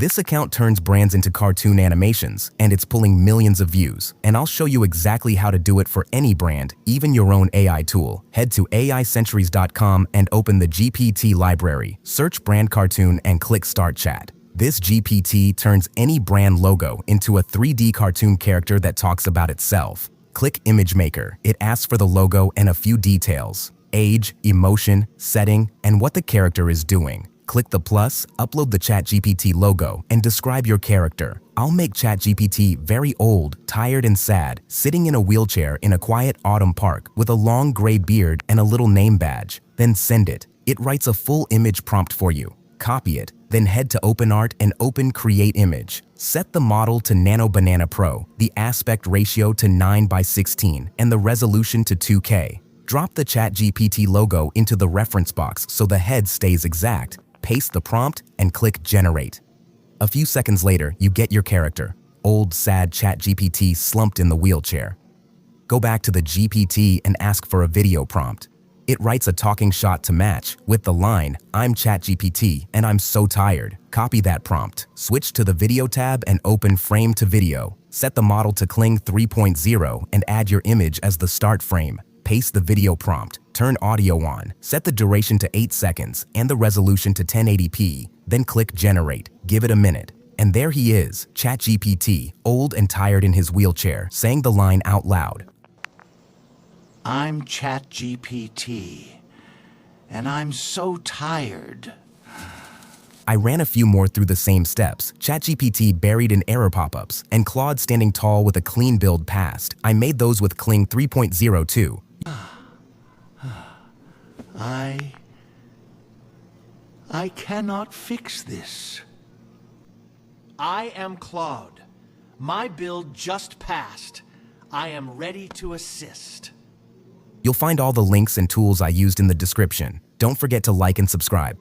This account turns brands into cartoon animations, and it's pulling millions of views. And I'll show you exactly how to do it for any brand, even your own AI tool. Head to AIcenturies.com and open the GPT library, search brand cartoon, and click Start Chat. This GPT turns any brand logo into a 3D cartoon character that talks about itself. Click Image Maker. It asks for the logo and a few details: age, emotion, setting, and what the character is doing. Click the plus, upload the ChatGPT logo, and describe your character. I'll make ChatGPT very old, tired, and sad, sitting in a wheelchair in a quiet autumn park with a long gray beard and a little name badge. Then send it. It writes a full image prompt for you. Copy it, then head to OpenArt and open Create Image. Set the model to Nano Banana Pro, the aspect ratio to 9:16, and the resolution to 2K. Drop the ChatGPT logo into the reference box so the head stays exact. Paste the prompt and click Generate. A few seconds later, you get your character, old, sad ChatGPT slumped in the wheelchair. Go back to the GPT and ask for a video prompt. It writes a talking shot to match with the line, "I'm ChatGPT and I'm so tired." Copy that prompt, switch to the Video tab and open Frame to Video. Set the model to Kling 3.0 and add your image as the start frame. Paste the video prompt, turn audio on, set the duration to 8 seconds and the resolution to 1080p, then click Generate. Give it a minute. And there he is, ChatGPT, old and tired in his wheelchair, saying the line out loud. I'm ChatGPT, and I'm so tired. I ran a few more through the same steps. ChatGPT buried in error pop-ups, and Claude standing tall with a clean build passed. I made those with Kling 3.0 too. I cannot fix this. I am Claude. My build just passed. I am ready to assist. You'll find all the links and tools I used in the description. Don't forget to like and subscribe.